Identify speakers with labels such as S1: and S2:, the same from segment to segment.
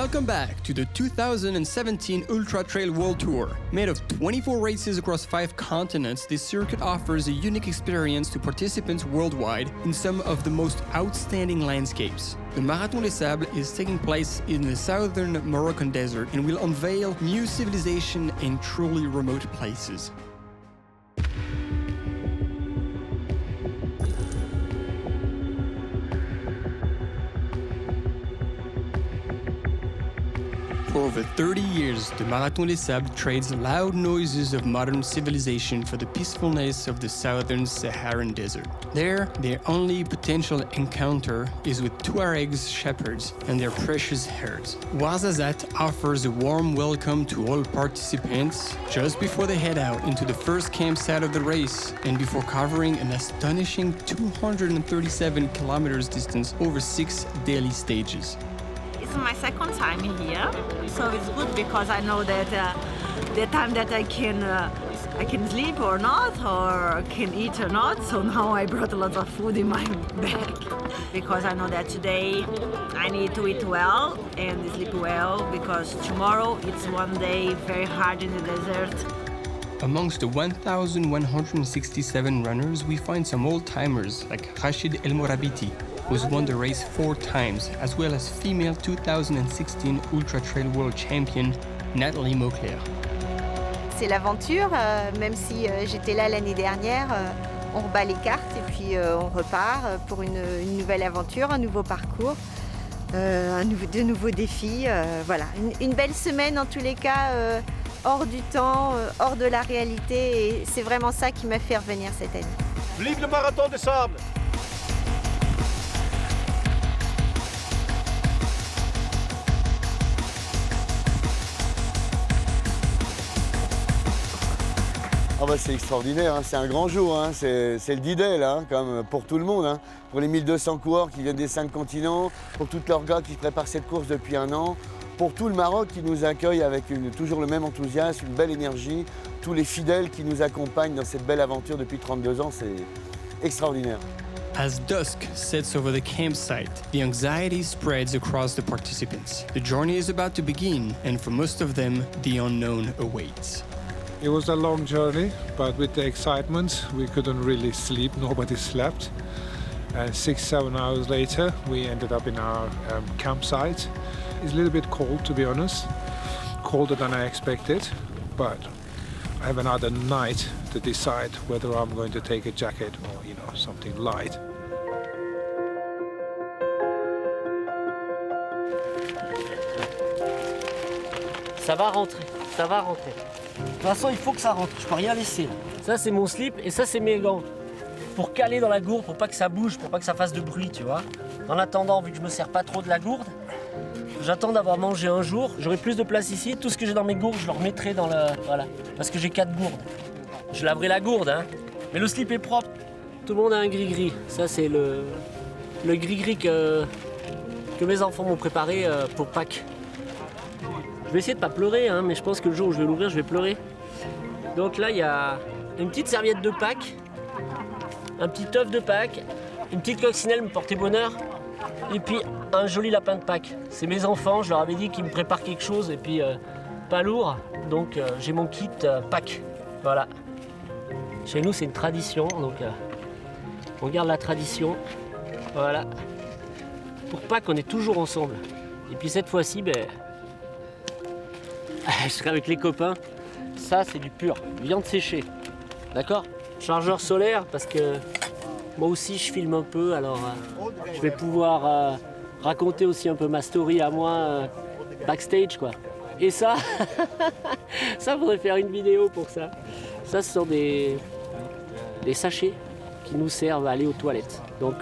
S1: Welcome back to the 2017 Ultra Trail World Tour. Made of 24 races across 5 continents, this circuit offers a unique experience to participants worldwide in some of the most outstanding landscapes. The Marathon des Sables is taking place in the southern Moroccan desert and will unveil new civilization in truly remote places. For over 30 years, the Marathon des Sables trades loud noises of modern civilization for the peacefulness of the southern Saharan desert. There, their only potential encounter is with Tuaregs shepherds and their precious herds. Ouarzazate offers a warm welcome to all participants just before they head out into the first campsite of the race and before covering an astonishing 237 kilometers distance over 6 daily stages.
S2: It's my second time here, so it's good because I know that the time that I can sleep or not, or can eat or not. So now I brought a lot of food in my bag because I know that today I need to eat well and sleep well because tomorrow it's one day very hard in the desert.
S1: Amongst the 1,167 runners, we find some old-timers like Rachid El Morabiti, who's won the race 4 times, as well as female 2016 Ultra Trail World Champion Nathalie Mauclair.
S3: C'est l'aventure, même si j'étais là l'année dernière, on rebat les cartes et puis on repart pour une nouvelle aventure, un nouveau parcours, de nouveaux défis. Voilà, une belle semaine en tous les cas, hors du temps, hors de la réalité, et c'est vraiment ça qui m'a fait revenir cette année.
S4: Vive le Marathon des Sables!
S5: Ah bah c'est extraordinaire, hein. C'est un grand jour, hein. C'est le D-Day là, comme pour tout le monde, hein. Pour les 1200 coureurs qui viennent des 5 continents, pour tous leurs gars qui préparent cette course depuis un an, pour tout le Maroc qui nous accueille avec toujours le même enthousiasme, une belle énergie, tous les fidèles qui nous accompagnent dans cette belle aventure depuis 32 ans, c'est extraordinaire.
S1: As dusk sets over the campsite, the anxiety spreads across the participants. The journey is about to begin, and for most of them, the unknown awaits.
S6: It was a long journey, but with the excitement, we couldn't really sleep. Nobody slept. And 6-7 hours later, we ended up in our campsite. It's a little bit cold, to be honest, colder than I expected, but I have another night to decide whether I'm going to take a jacket or, something light.
S7: Ça va rentrer, ça va rentrer. De toute façon, il faut que ça rentre, je peux rien laisser. Là. Ça, c'est mon slip et ça, c'est mes gants. Pour caler dans la gourde, pour pas que ça bouge, pour pas que ça fasse de bruit, tu vois. En attendant, vu que je me sers pas trop de la gourde, j'attends d'avoir mangé un jour, j'aurai plus de place ici. Tout ce que j'ai dans mes gourdes, je le remettrai dans le... Voilà, parce que j'ai 4 gourdes. Je laverai la gourde, hein. Mais le slip est propre. Tout le monde a un gris-gris. Ça, c'est le gris-gris que mes enfants m'ont préparé pour Pâques. Je vais essayer de pas pleurer, hein, mais je pense que le jour où je vais l'ouvrir, je vais pleurer. Donc là, il y a une petite serviette de Pâques, un petit œuf de Pâques, une petite coccinelle me portait bonheur, et puis un joli lapin de Pâques. C'est mes enfants, je leur avais dit qu'ils me préparent quelque chose, et puis pas lourd, donc j'ai mon kit Pâques. Voilà. Chez nous, c'est une tradition, donc on garde la tradition. Voilà. Pour Pâques, on est toujours ensemble. Et puis cette fois-ci, je serai avec les copains. Ça, c'est du pur, viande séchée. D'accord? Chargeur solaire, parce que moi aussi, je filme un peu. Alors, je vais pouvoir raconter aussi un peu ma story à moi, backstage, quoi. Et ça, ça, faudrait faire une vidéo pour ça. Ça, ce sont des sachets qui nous servent à aller aux toilettes. Donc,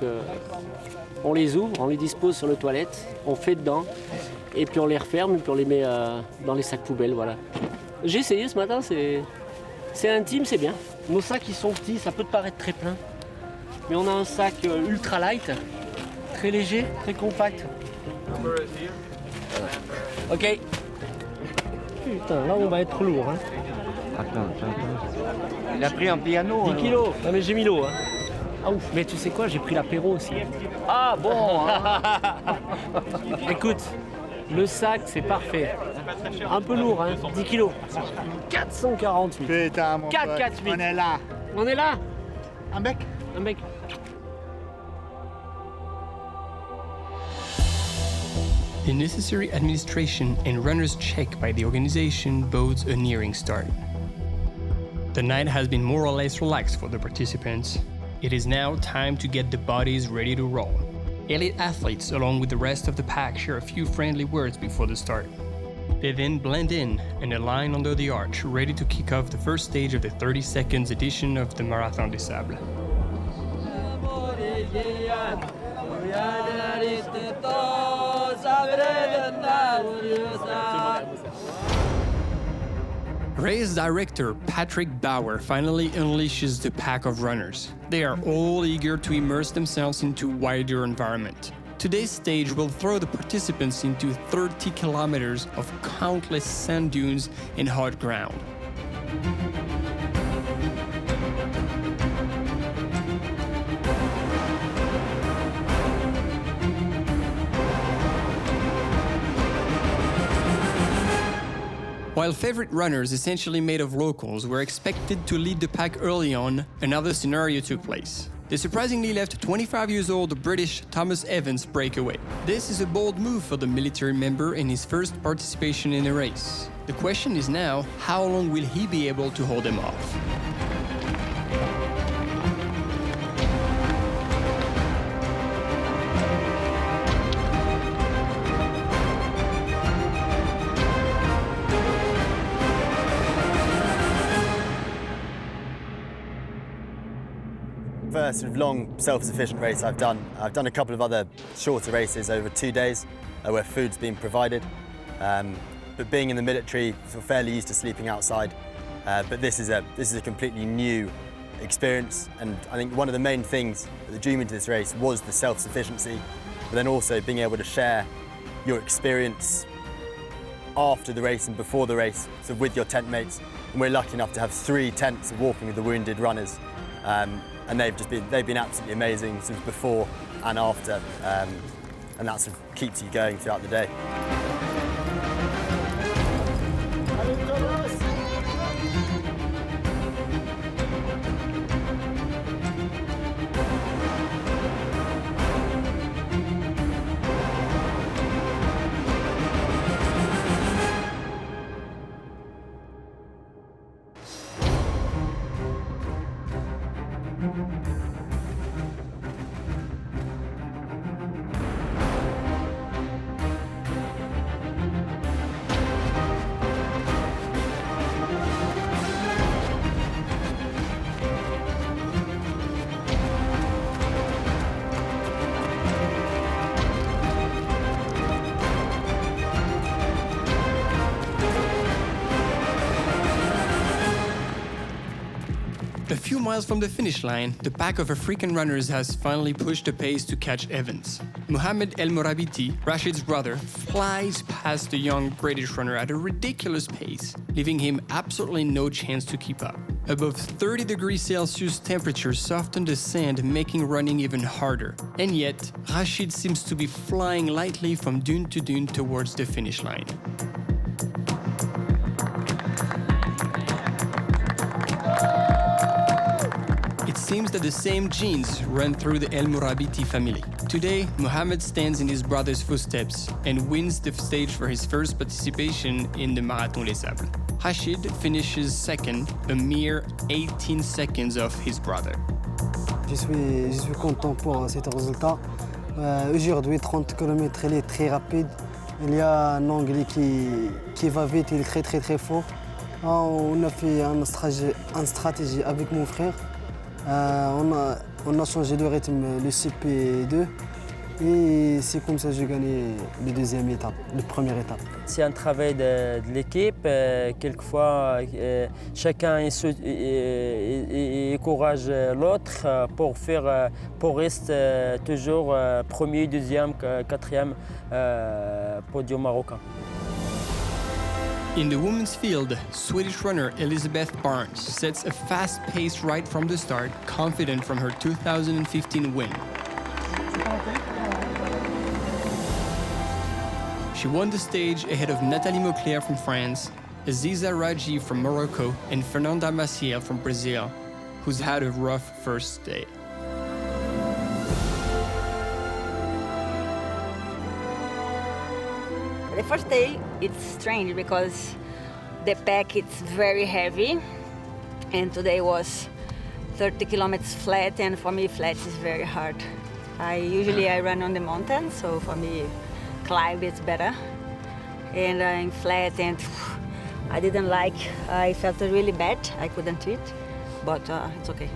S7: on les ouvre, on les dispose sur les toilettes, on fait dedans. Et puis on les referme et puis on les met dans les sacs poubelles, voilà. J'ai essayé ce matin, c'est intime, c'est bien. Nos sacs, ils sont petits, ça peut te paraître très plein. Mais on a un sac ultra light, très léger, très compact. Ok. Putain, là on va être lourd. Hein.
S8: Attends. Il a pris un piano.
S7: 10 kilos, non mais j'ai mis l'eau. Hein. Ah ouf, mais tu sais quoi, j'ai pris l'apéro aussi. Ah bon. Écoute. Le sac, c'est parfait. Un peu lourd, hein, 10 kilos. 448.
S9: Putain, mon
S7: 448.
S9: pote, on est là.
S7: On est là.
S9: Un bec.
S7: Un bec.
S1: The necessary administration and runner's check by the organization bodes a nearing start. The night has been more or less relaxed for the participants. It is now time to get the bodies ready to roll. Elite athletes, along with the rest of the pack, share a few friendly words before the start. They then blend in and align under the arch, ready to kick off the first stage of the 30 seconds edition of the Marathon des Sables. Race director Patrick Bauer finally unleashes the pack of runners. They are all eager to immerse themselves into wider environment. Today's stage will throw the participants into 30 kilometers of countless sand dunes and hard ground. While favorite runners, essentially made of locals, were expected to lead the pack early on, another scenario took place. They surprisingly left 25-year-old British Thomas Evans break away. This is a bold move for the military member in his first participation in a race. The question is now, how long will he be able to hold them off?
S10: First sort of long self-sufficient race I've done. I've done a couple of other shorter races over 2 days where food's been provided. But being in the military, sort of fairly used to sleeping outside. But this is a completely new experience, and I think one of the main things that drew me into this race was the self-sufficiency, but then also being able to share your experience after the race and before the race, so with your tent mates. And we're lucky enough to have 3 tents of walking with the wounded runners. And they've been absolutely amazing sort of before and after, and that sort of keeps you going throughout the day.
S1: A few miles from the finish line, the pack of African runners has finally pushed the pace to catch Evans. Mohamed El Morabiti, Rashid's brother, flies past the young British runner at a ridiculous pace, leaving him absolutely no chance to keep up. Above 30 degrees Celsius temperatures soften the sand, making running even harder. And yet, Rashid seems to be flying lightly from dune to dune towards the finish line. It seems that the same genes run through the El Morabiti family. Today, Mohamed stands in his brother's footsteps and wins the stage for his first participation in the Marathon des Sables. Rashid finishes second, a mere 18 seconds off his brother.
S11: Je suis content pour cet résultat. Aujourd'hui, 30 km, il est très rapide. Il y a un anglais qui va vite, il est très très fort. On a fait une stratégie avec mon frère. On a changé de rythme le CP2 et c'est comme ça que j'ai gagné la deuxième étape, la première étape.
S7: C'est un travail de l'équipe. Quelquefois, chacun encourage l'autre pour rester toujours premier, deuxième, quatrième podium marocain.
S1: In the women's field, Swedish runner Elizabeth Barnes sets a fast pace right from the start, confident from her 2015 win. She won the stage ahead of Nathalie Mauclair from France, Aziza Raji from Morocco, and Fernanda Maciel from Brazil, who's had a rough first day.
S9: The first day, it's strange because the pack is very heavy, and today was 30 kilometers flat, and for me flat is very hard. Usually I run on the mountain, so for me climb is better. And I'm flat, and I didn't like, I felt really bad, I couldn't eat, but it's okay.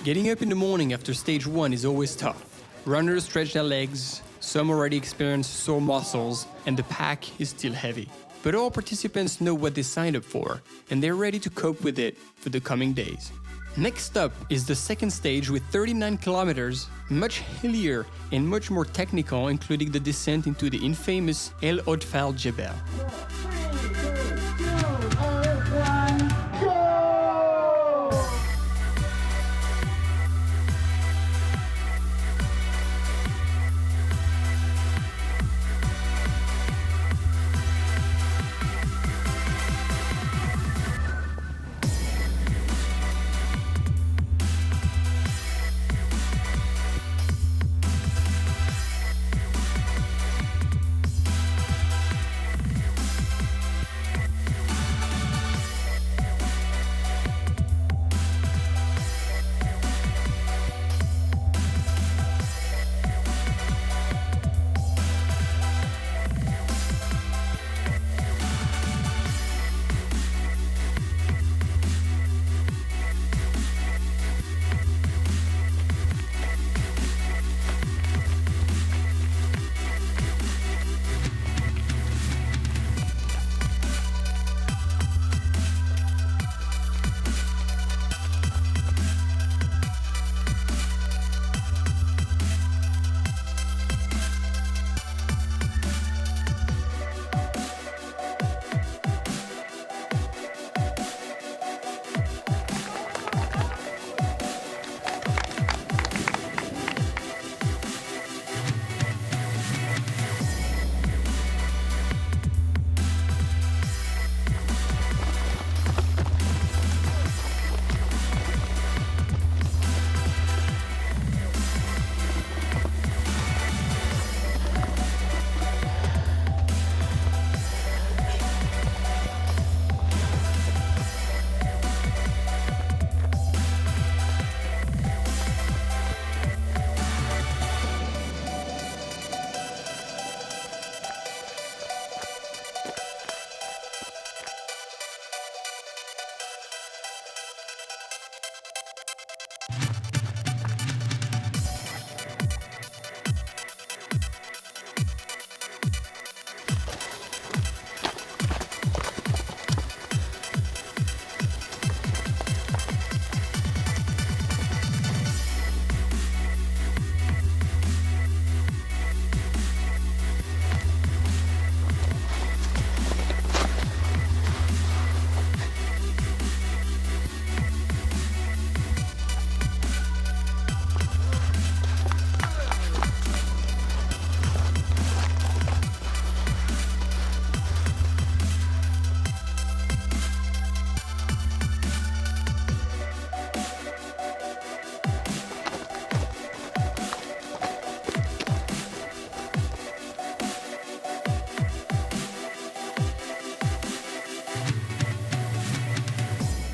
S1: Getting up in the morning after stage 1 is always tough. Runners stretch their legs, some already experience sore muscles, and the pack is still heavy. But all participants know what they signed up for, and they're ready to cope with it for the coming days. Next up is the second stage with 39 kilometers, much hillier and much more technical, including the descent into the infamous El Odfal Jebel.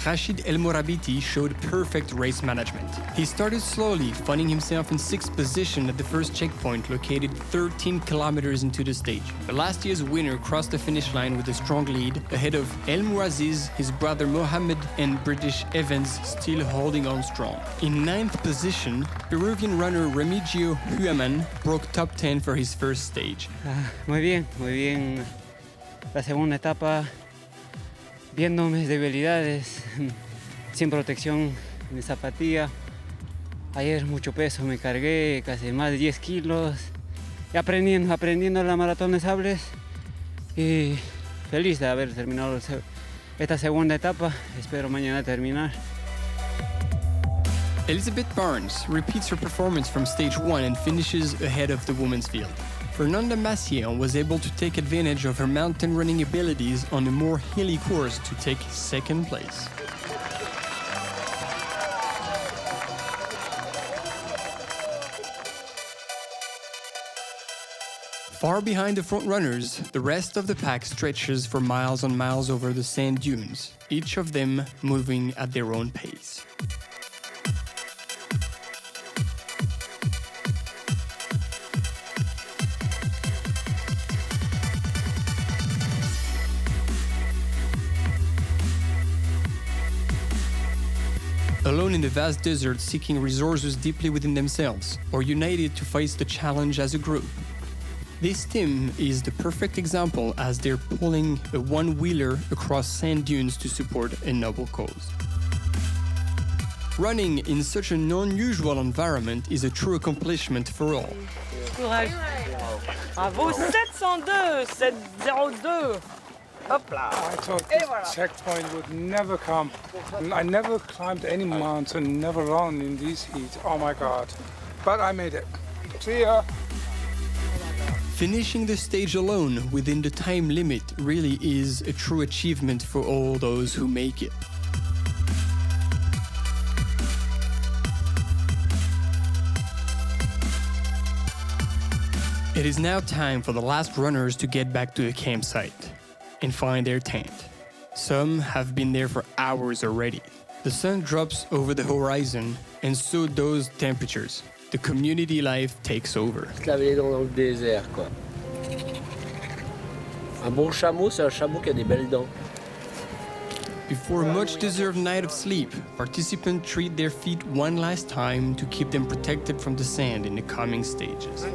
S1: Rachid El Morabiti showed perfect race management. He started slowly, finding himself in 6th position at the first checkpoint located 13 kilometers into the stage. But last year's winner crossed the finish line with a strong lead, ahead of El Mouaziz, his brother Mohamed, and British Evans still holding on strong. In 9th position, Peruvian runner Remigio Huaman broke top 10 for his first stage.
S12: Muy bien. La segunda etapa, viendo mis debilidades, sin protección de zapatilla, Ayer mucho peso me cargué, casi más de 10 kilos. Y aprendiendo la maratón de Sables. Y feliz de haber terminado esta segunda etapa. Espero mañana terminar.
S1: Elizabeth Barnes repeats her performance from stage 1 and finishes ahead of the women's field. Fernanda Maciel was able to take advantage of her mountain running abilities on a more hilly course to take second place. Far behind the front runners, the rest of the pack stretches for miles and miles over the sand dunes, each of them moving at their own pace. Alone in the vast desert seeking resources deeply within themselves, or united to face the challenge as a group. This team is the perfect example as they're pulling a one-wheeler across sand dunes to support a noble cause. Running in such an unusual environment is a true accomplishment for all.
S13: Courage. Bravo, 702, 702. Hop là.
S6: I thought this checkpoint would never come. I never climbed any mountain, never run in these heats. Oh my God. But I made it. See ya.
S1: Finishing the stage alone within the time limit really is a true achievement for all those who make it. It is now time for the last runners to get back to the campsite and find their tent. Some have been there for hours already. The sun drops over the horizon, and so does temperatures. The community life takes over.
S7: Se laver les dents dans le désert, quoi. Un bon chameau, c'est un chameau qui a des belles dents.
S1: Before a much-deserved night of sleep, participants treat their feet one last time to keep them protected from the sand in the coming stages.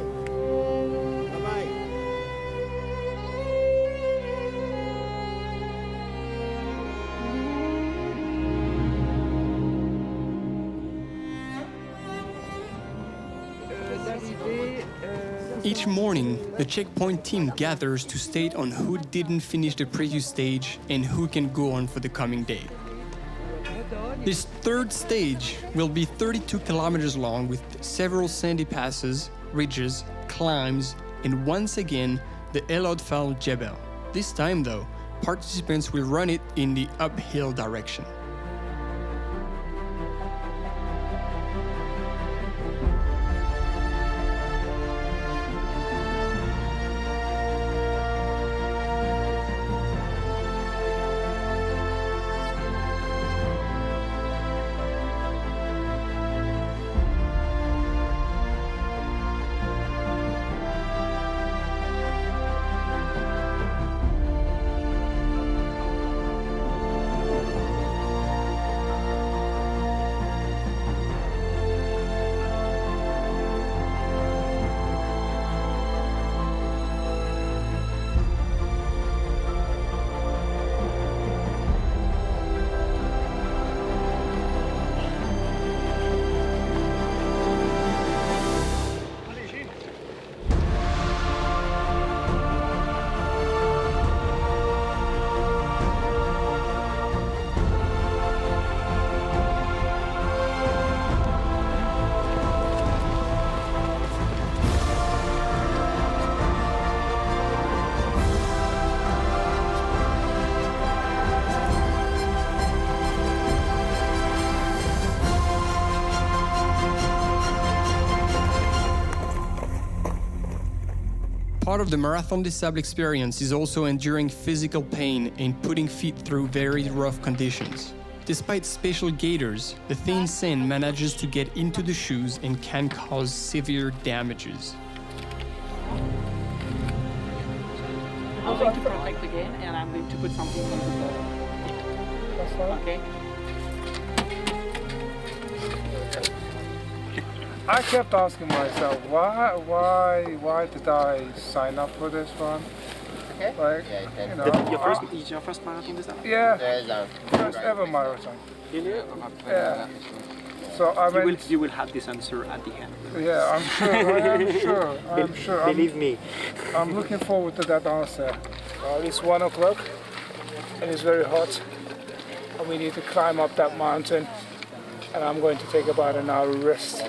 S1: Each morning, the checkpoint team gathers to state on who didn't finish the previous stage and who can go on for the coming day. This third stage will be 32 kilometers long with several sandy passes, ridges, climbs, and once again, the Elod Fal Jebel. This time though, participants will run it in the uphill direction. Part of the Marathon des Sables experience is also enduring physical pain and putting feet through very rough conditions. Despite special gaiters, the thin sand manages to get into the shoes and can cause severe damages.
S13: I'm going to protect again, and I'm going to put something on the bottom. Okay.
S6: I kept asking myself, why did I sign up for this one?
S8: Okay.
S6: Like,
S8: Yeah,
S6: you know,
S13: Is your first marathon this time?
S6: yeah, first ever marathon. Yeah. So I mean,
S13: you will have this answer at the end.
S6: yeah, I'm sure. I am sure.
S7: Believe me.
S6: I'm looking forward to that answer. It's 1 o'clock and it's very hot. And we need to climb up that mountain. And I'm going to take about an hour rest.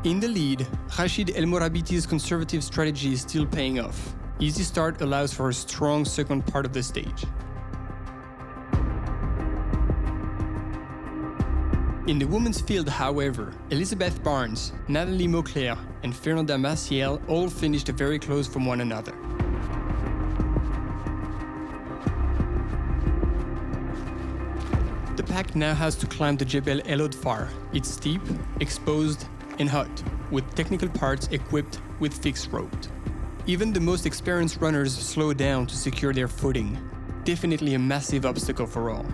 S1: In the lead, Rachid El Morabiti's conservative strategy is still paying off. Easy start allows for a strong second part of the stage. In the women's field, however, Elizabeth Barnes, Nathalie Mauclair, and Fernanda Maciel all finished very close from one another. The pack now has to climb the Jebel El Odfar. It's steep, exposed, and hot, with technical parts equipped with fixed ropes. Even the most experienced runners slow down to secure their footing. Definitely a massive obstacle for all.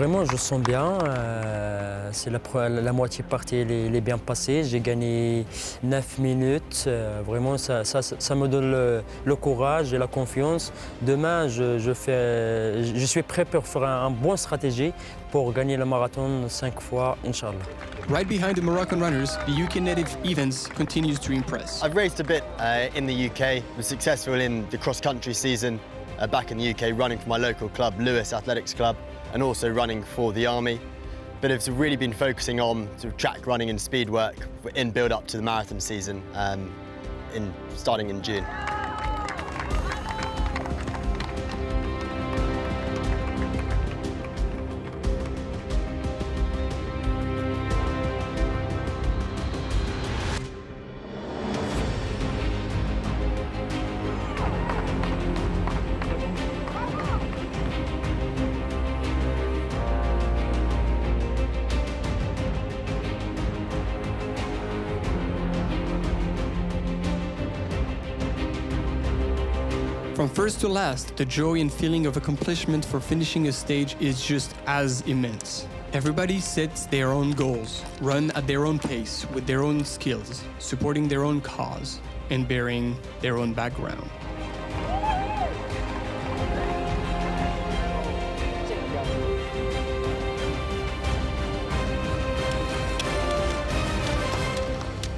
S14: Vraiment, je sens bien. C'est la moitié partie, elle est bien passée. J'ai gagné 9 minutes. Vraiment, ça me donne le courage et la confiance. Demain, je suis prêt pour faire une bonne stratégie pour gagner le marathon 5 fois, Inch'Allah.
S1: Right behind the Moroccan runners, the UK native Evans continues to impress.
S10: I've raced a bit in the UK. Was successful in the cross-country season back in the UK, running for my local club, Lewis Athletics Club, and also running for the Army. But it's really been focusing on sort of track running and speed work in build-up to the marathon season, starting in June.
S1: From first to last, the joy and feeling of accomplishment for finishing a stage is just as immense. Everybody sets their own goals, run at their own pace, with their own skills, supporting their own cause, and bearing their own background.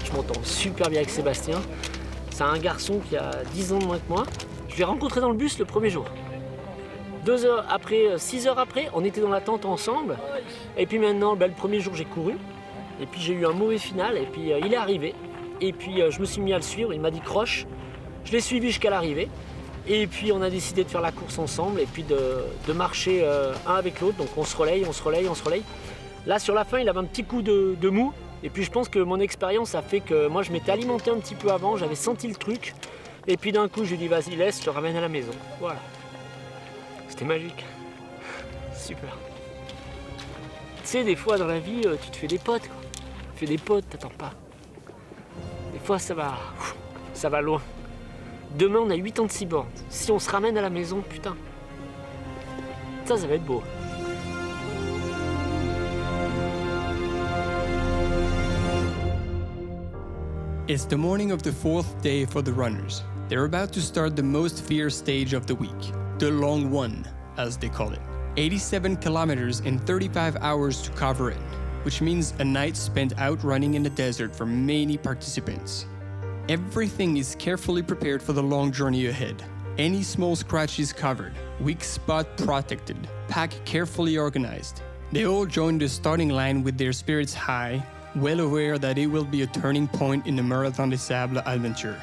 S7: Je m'entends super bien avec Sébastien. C'est un garçon qui a 10 ans de moins que moi. Je l'ai rencontré dans le bus le premier jour. 2 heures après, 6 heures après, on était dans la tente ensemble. Et puis maintenant, le premier jour, j'ai couru. Et puis j'ai eu un mauvais final. Et puis il est arrivé. Et puis je me suis mis à le suivre. Il m'a dit croche. Je l'ai suivi jusqu'à l'arrivée. Et puis on a décidé de faire la course ensemble. Et puis de marcher un avec l'autre. Donc on se relaye, on se relaye, on se relaye. Là, sur la fin, il avait un petit coup de mou. Et puis je pense que mon expérience a fait que moi, je m'étais alimenté un petit peu avant. J'avais senti le truc. Et puis d'un coup, je lui dis, vas-y, laisse, je te ramène à la maison. Voilà. C'était magique. Super. Tu sais, des fois dans la vie, tu te fais des potes, quoi. Tu fais des potes, t'attends pas. Des fois, ça va loin. Demain, on a 86 bornes. Si on se ramène à la maison, putain. Ça va être beau.
S1: It's the morning of the 4th day for the runners. They're about to start the most fierce stage of the week, the long one, as they call it. 87 kilometers and 35 hours to cover it. which means a night spent out running in the desert for many participants. Everything is carefully prepared for the long journey ahead. Any small scratch is covered, weak spot protected, pack carefully organized. They all join the starting line with their spirits high, well aware that it will be a turning point in the Marathon des Sables adventure.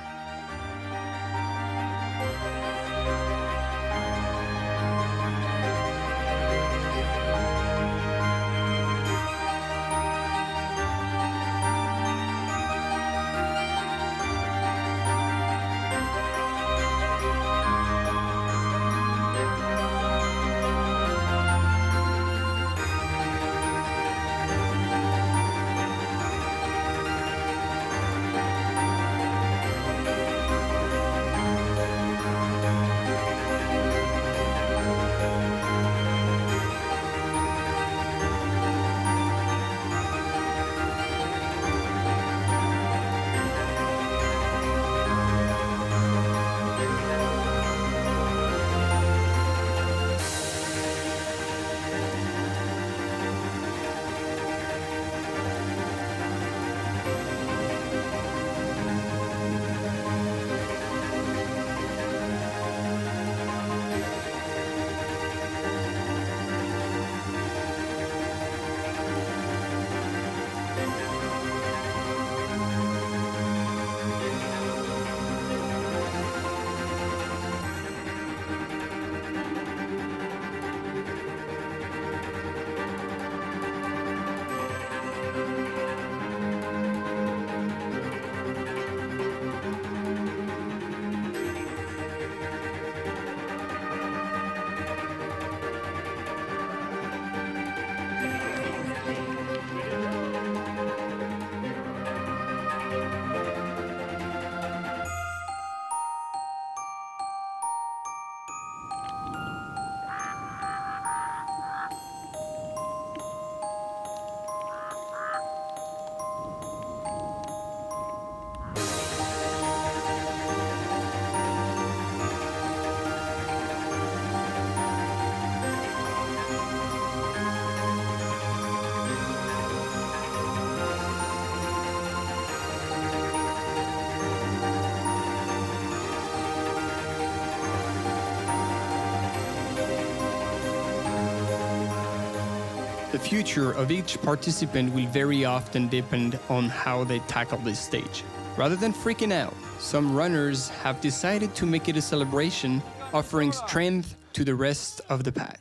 S1: The future of each participant will very often depend on how they tackle this stage. Rather than freaking out, some runners have decided to make it a celebration, offering strength to the rest of the pack.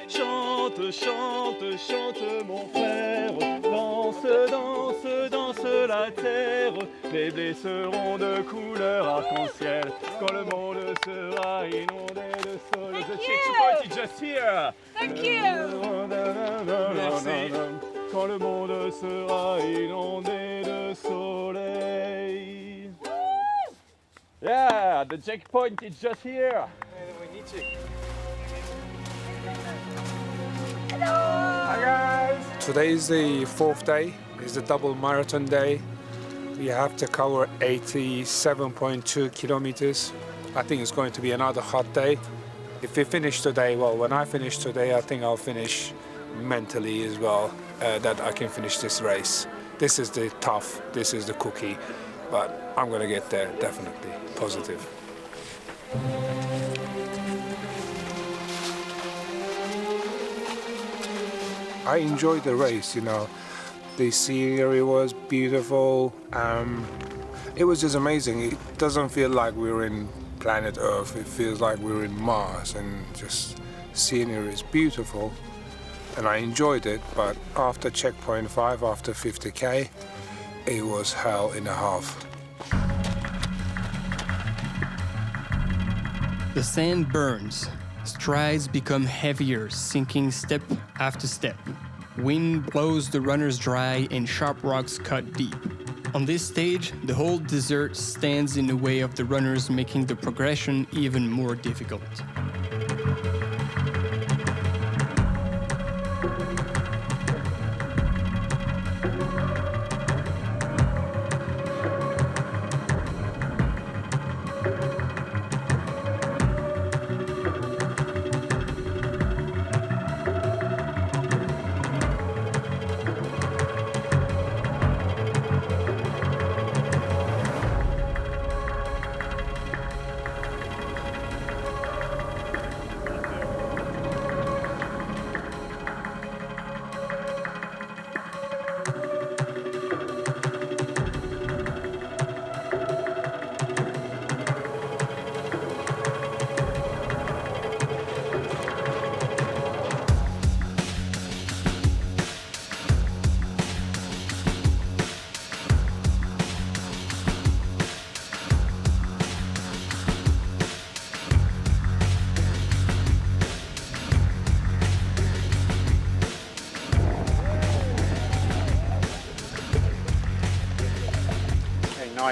S15: Chante, chante, chante mon frère, danse, danse, danse la terre, les blés seront de couleur arc-en-ciel, quand le monde sera inondé de soleil. The checkpoint is just here.
S13: Thank you.
S15: Merci. Quand le monde sera inondé de soleil. Yeah, the checkpoint is just here. We need to.
S6: Hi guys! Today is the fourth day, it's the double marathon day. We have to cover 87.2 kilometers. I think it's going to be another hot day. If we finish today, well, when I finish today, I think I'll finish mentally as well, that I can finish this race. This is the tough, this is the cookie, but I'm gonna get there, definitely, positive. I enjoyed the race, you know. The scenery was beautiful. It was just amazing. It doesn't feel like we're in planet Earth. It feels like we're in Mars, and just scenery is beautiful. And I enjoyed it, but after checkpoint 5, after 50K, it was hell in a half.
S1: The sand burns. Strides become heavier, sinking step after step. Wind blows the runners dry and sharp rocks cut deep. On this stage, the whole desert stands in the way of the runners, making the progression even more difficult.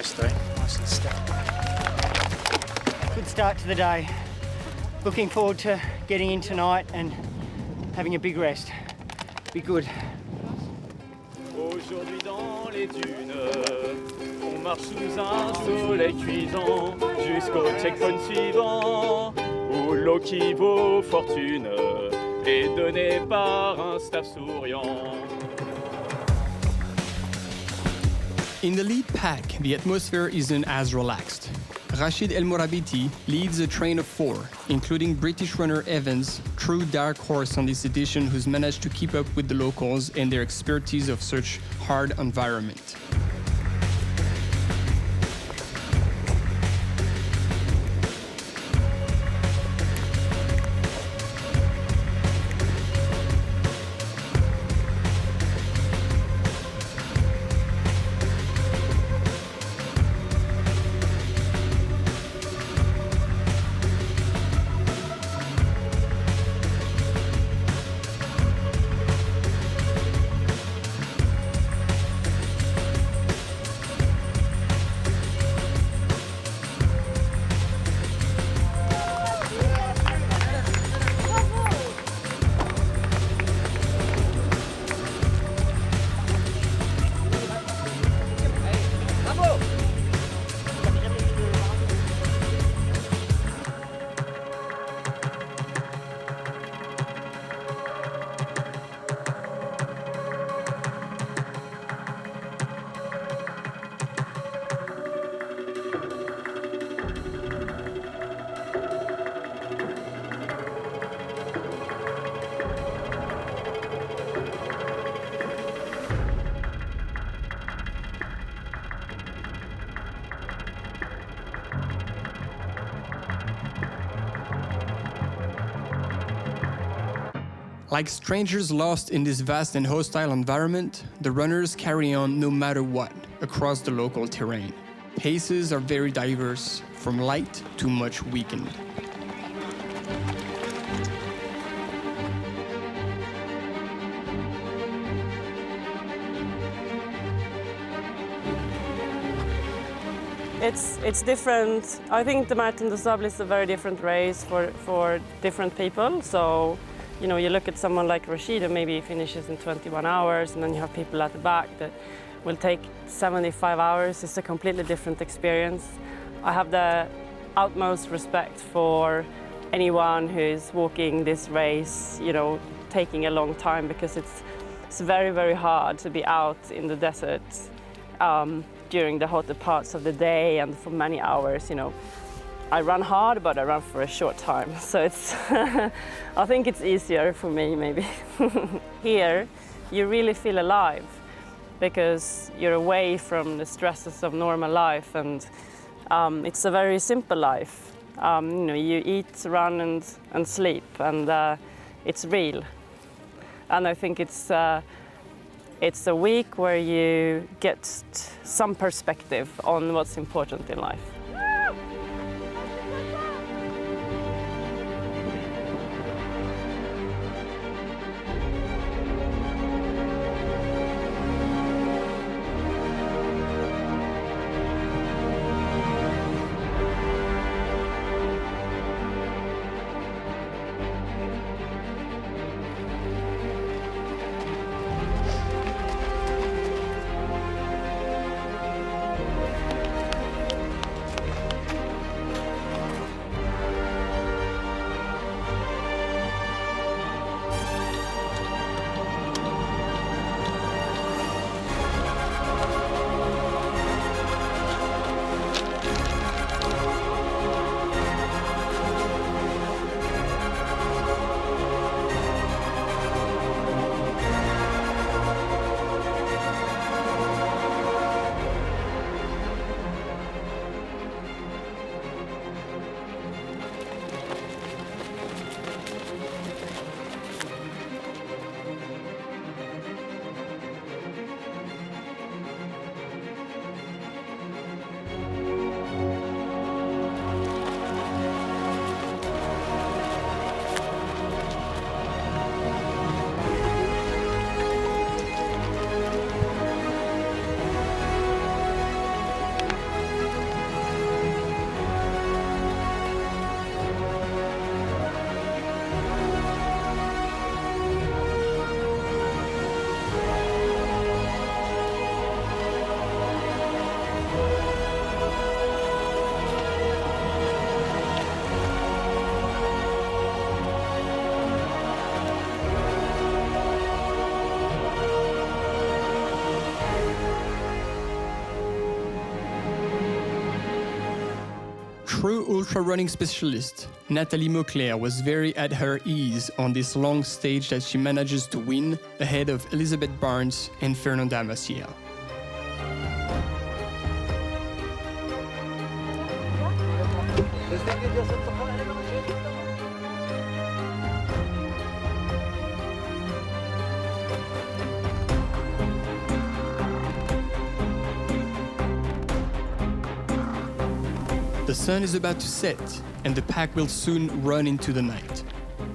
S16: nice day, nice and still.
S17: Good start to the day. Looking forward to getting in tonight and having a big rest. Be good.
S15: Aujourd'hui dans les dunes, on marche sous un soleil cuisant jusqu'au checkpoint suivant où l'eau qui vaut fortune est donnée par un staff souriant.
S1: In the lead pack, the atmosphere isn't as relaxed. Rachid El Morabiti leads a train of 4, including British runner Evans, true dark horse on this edition who's managed to keep up with the locals and their expertise of such hard environment. Like strangers lost in this vast and hostile environment, the runners carry on no matter what across the local terrain. Paces are very diverse, from light to much weakened.
S18: It's different. I think the Marathon des Sables is a very different race for different people. So, you know, you look at someone like Rashid, who maybe finishes in 21 hours, and then you have people at the back that will take 75 hours. It's a completely different experience. I have the utmost respect for anyone who is walking this race, you know, taking a long time, because it's very, very hard to be out in the desert during the hotter parts of the day and for many hours, you know. I run hard, but I run for a short time. So it's, I think it's easier for me, maybe. Here, you really feel alive because you're away from the stresses of normal life, and it's a very simple life. You know, you eat, run, and sleep, and it's real. And I think it's a week where you get some perspective on what's important in life.
S1: true ultra-running specialist, Nathalie Mauclair was very at her ease on this long stage that she manages to win ahead of Elizabeth Barnes and Fernanda Maciel. The sun is about to set, and the pack will soon run into the night.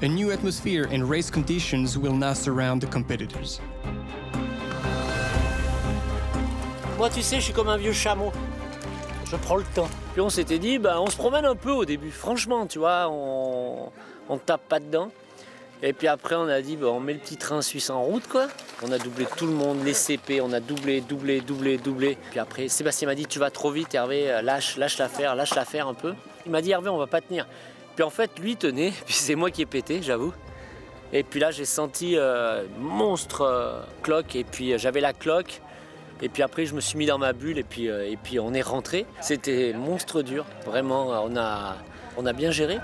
S1: A new atmosphere and race conditions will now surround the competitors.
S7: Moi, tu sais, je suis comme un vieux chameau. Je prends le temps. Puis on s'était dit, on se promène un peu au début. Franchement, tu vois, on tape pas dedans. Et puis après, on a dit, on met le petit train suisse en route, quoi. On a doublé tout le monde, les CP, on a doublé. Puis après, Sébastien m'a dit, tu vas trop vite, Hervé, lâche l'affaire un peu. Il m'a dit, Hervé, on va pas tenir. Puis en fait, lui tenait, puis c'est moi qui ai pété, j'avoue. Et puis là, j'ai senti monstre cloque, et puis j'avais la cloque. Et puis après, je me suis mis dans ma bulle, et puis on est rentré. C'était monstre dur, vraiment, on a bien géré.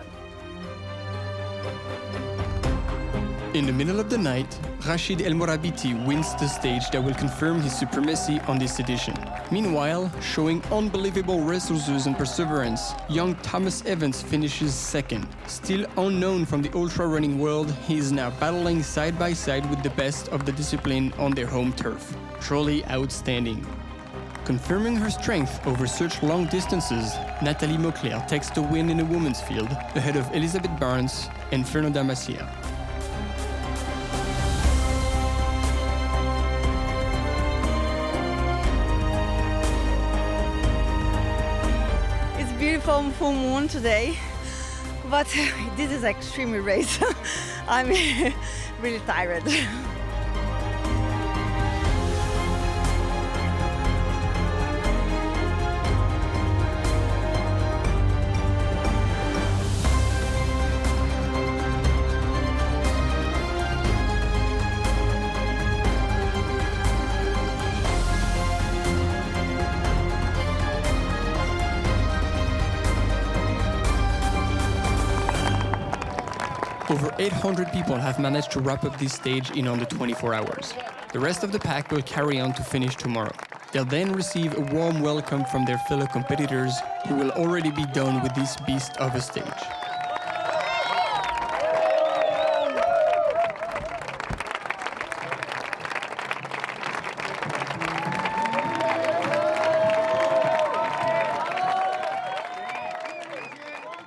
S1: In the middle of the night, Rachid El Morabiti wins the stage that will confirm his supremacy on this edition. Meanwhile, showing unbelievable resources and perseverance, young Thomas Evans finishes second. Still unknown from the ultra-running world, he is now battling side by side with the best of the discipline on their home turf. Truly outstanding. Confirming her strength over such long distances, Nathalie Mauclair takes the win in the women's field, ahead of Elizabeth Barnes and Fernanda Maciel.
S2: Beautiful full moon today, but this is extremely race. I'm really tired.
S1: Over 800 people have managed to wrap up this stage in under 24 hours. The rest of the pack will carry on to finish tomorrow. They'll then receive a warm welcome from their fellow competitors who will already be done with this beast of a stage.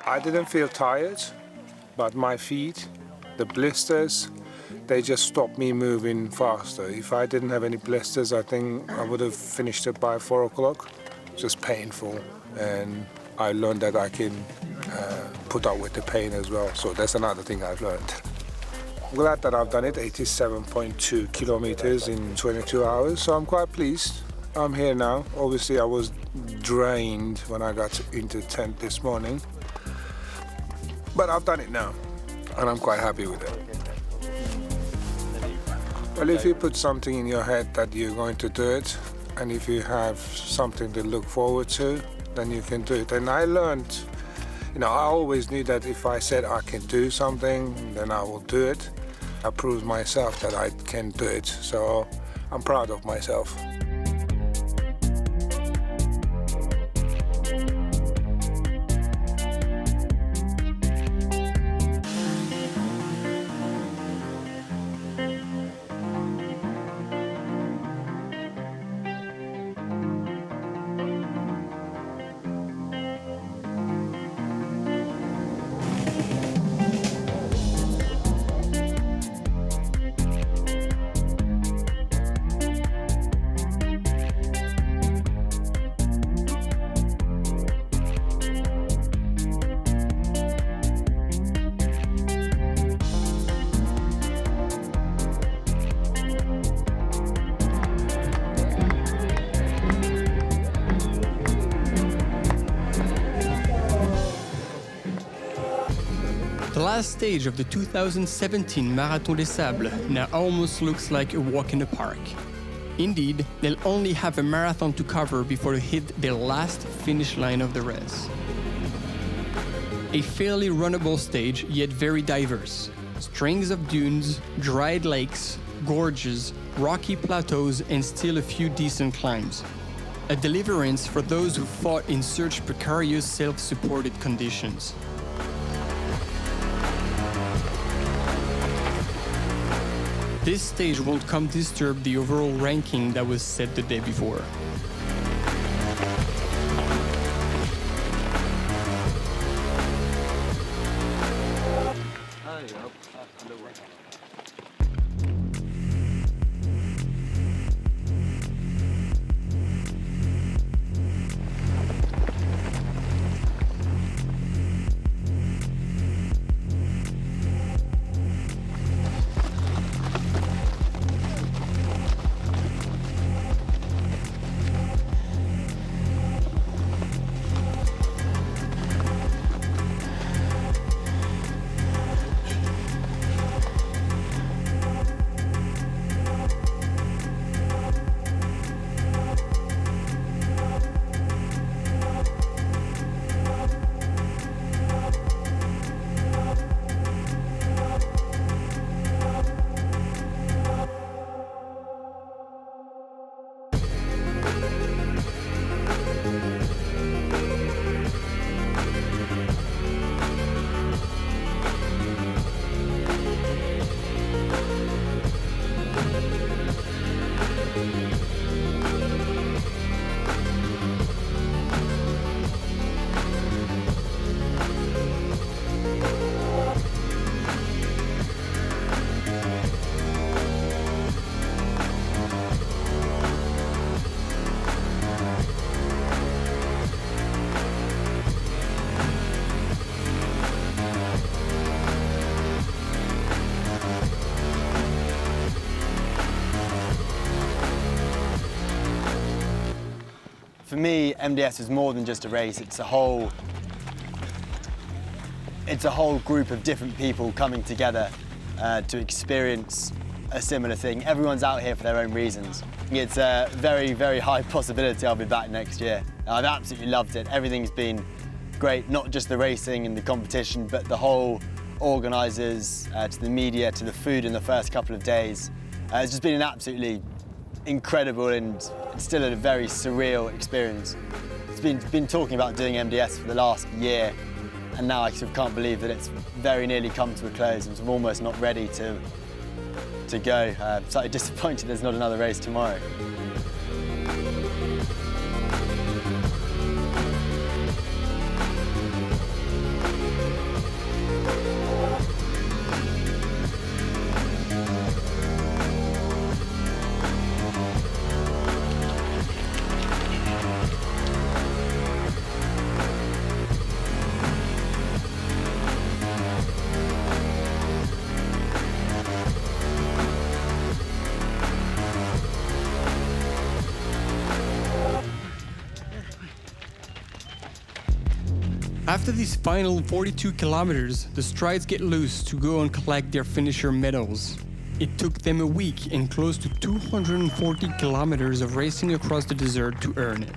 S6: I didn't feel tired, but my feet, the blisters, they just stopped me moving faster. If I didn't have any blisters, I think I would have finished it by 4 o'clock. Just painful, and I learned that I can put up with the pain as well. So that's another thing I've learned. I'm glad that I've done it, 87.2 kilometers in 22 hours, so I'm quite pleased. I'm here now. Obviously, I was drained when I got into the tent this morning, but I've done it now, and I'm quite happy with it. Well, if you put something in your head that you're going to do it, and if you have something to look forward to, then you can do it. And I learned, I always knew that if I said I can do something, then I will do it. I proved myself that I can do it, so I'm proud of myself.
S1: The last stage of the 2017 Marathon des Sables now almost looks like a walk in the park. Indeed, they'll only have a marathon to cover before they hit their last finish line of the race. A fairly runnable stage, yet very diverse. Strings of dunes, dried lakes, gorges, rocky plateaus, and still a few decent climbs. A deliverance for those who fought in such precarious self-supported conditions. This stage won't come disturb the overall ranking that was set the day before.
S10: For me, MDS is more than just a race. It's a whole group of different people coming together to experience a similar thing. Everyone's out here for their own reasons. It's a very, very high possibility I'll be back next year. I've absolutely loved it. Everything's been great, not just the racing and the competition, but the whole organisers, to the media, to the food in the first couple of days. It's just been an absolutely incredible and still a very surreal experience. It's been talking about doing MDS for the last year, and now I sort of can't believe that it's very nearly come to a close, and I'm almost not ready to go. I'm slightly disappointed there's not another race tomorrow.
S1: After these final 42 kilometers, the strides get loose to go and collect their finisher medals. It took them a week and close to 240 kilometers of racing across the desert to earn it.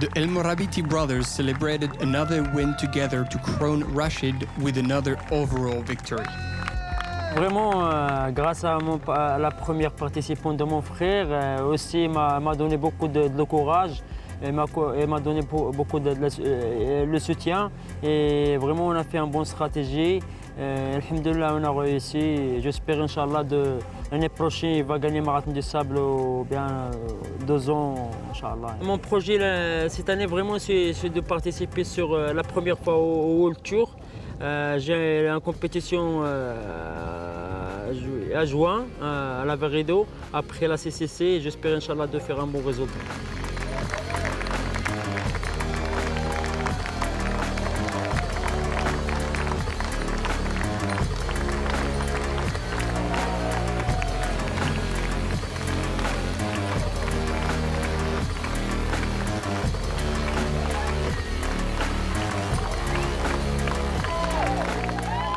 S1: The El Morabiti brothers celebrated another win together to crown Rachid with another overall victory.
S14: Vraiment, grâce à la première participante de mon frère, aussi m'a donné beaucoup de courage. Elle m'a donné beaucoup de le soutien et vraiment on a fait une bonne stratégie. Alhamdulillah, on a réussi. J'espère, Inch'Allah, l'année prochaine, il va gagner le marathon du sable ou bien 2 ans, Inch'Allah. Mon projet cette année, vraiment, c'est de participer sur la première fois au World Tour. J'ai une compétition à juin à la Veredo, après la CCC. J'espère, Inch'Allah, de faire un bon résultat.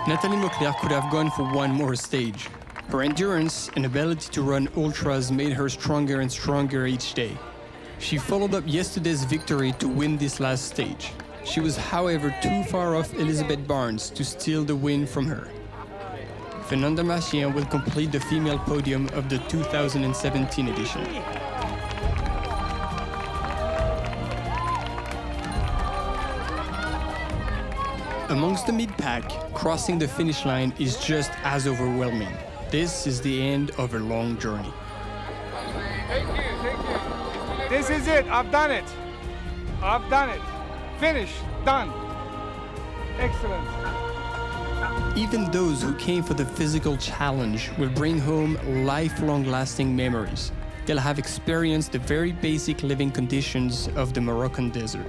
S1: Nathalie Mauclair could have gone for one more stage. Her endurance and ability to run ultras made her stronger and stronger each day. She followed up yesterday's victory to win this last stage. She was, however, too far off Elizabeth Barnes to steal the win from her. Fernanda Machien will complete the female podium of the 2017 edition. Amongst the mid-pack, crossing the finish line is just as overwhelming. This is the end of a long journey.
S6: Thank you. This is it. I've done it. I've done it. Finish. Done. Excellent.
S1: Even those who came for the physical challenge will bring home lifelong lasting memories. They'll have experienced the very basic living conditions of the Moroccan desert.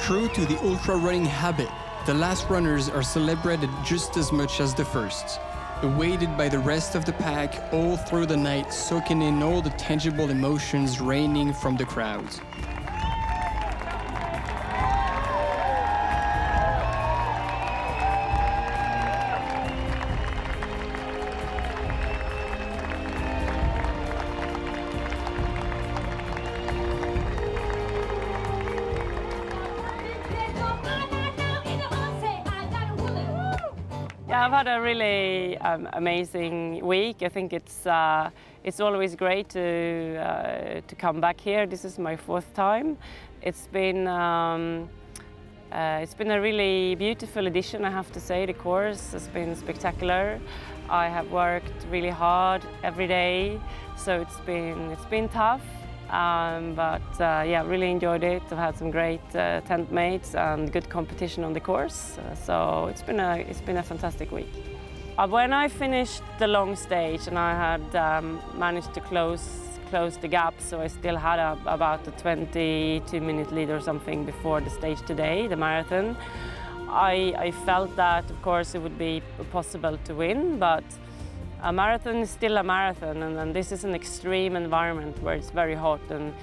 S1: True to the ultra-running habit, the last runners are celebrated just as much as the first, awaited by the rest of the pack all through the night, soaking in all the tangible emotions raining from the crowds.
S18: Yeah, I've had a really amazing week. I think it's always great to come back here. This is my 4th time. It's been a really beautiful edition, I have to say. The course has been spectacular. I have worked really hard every day, so it's been tough. But yeah, really enjoyed it. I've had some great tent mates and good competition on the course. So it's been a fantastic week. When I finished the long stage and I had managed to close the gap, so I still had about a 22-minute lead or something before the stage today, the marathon. I felt that, of course, it would be possible to win, but a marathon is still a marathon, and this is an extreme environment where it's very hot, and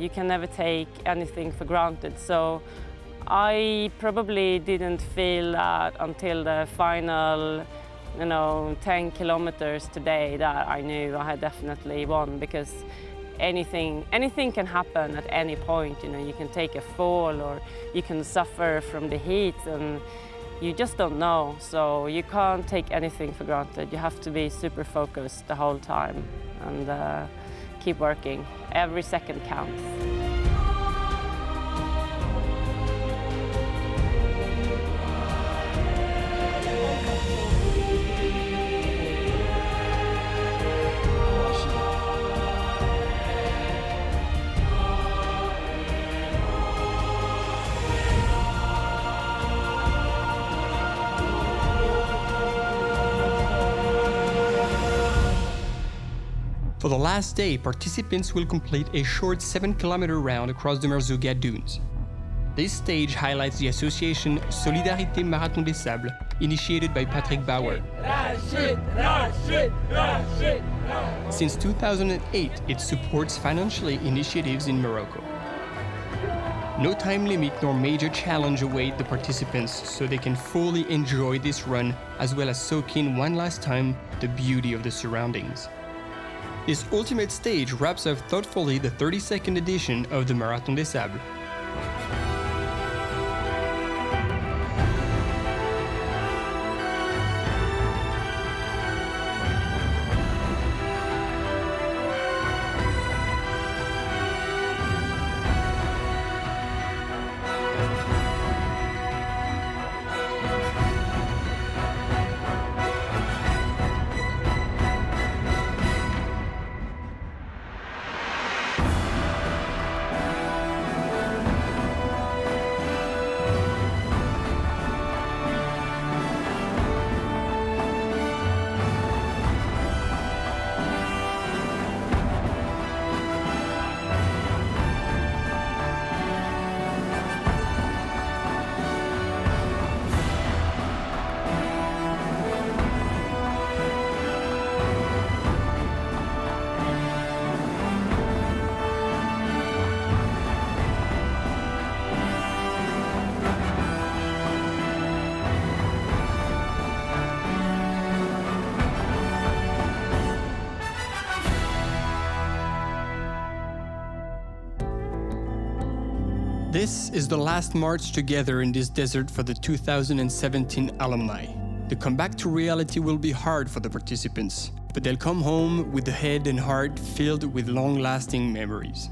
S18: you can never take anything for granted. So I probably didn't feel that until the final, 10 kilometers today that I knew I had definitely won, because anything can happen at any point. You can take a fall or you can suffer from the heat, and you just don't know, so you can't take anything for granted. You have to be super focused the whole time and keep working. Every second counts.
S1: For the last day, participants will complete a short 7-kilometer round across the Merzouga dunes. This stage highlights the association Solidarité Marathon des Sables, initiated by Patrick Bauer. Since 2008, it supports financially initiatives in Morocco. No time limit nor major challenge await the participants, so they can fully enjoy this run, as well as soak in one last time the beauty of the surroundings. This ultimate stage wraps up thoughtfully the 32nd edition of the Marathon des Sables. This is the last march together in this desert for the 2017 alumni. The comeback to reality will be hard for the participants, but they'll come home with the head and heart filled with long-lasting memories.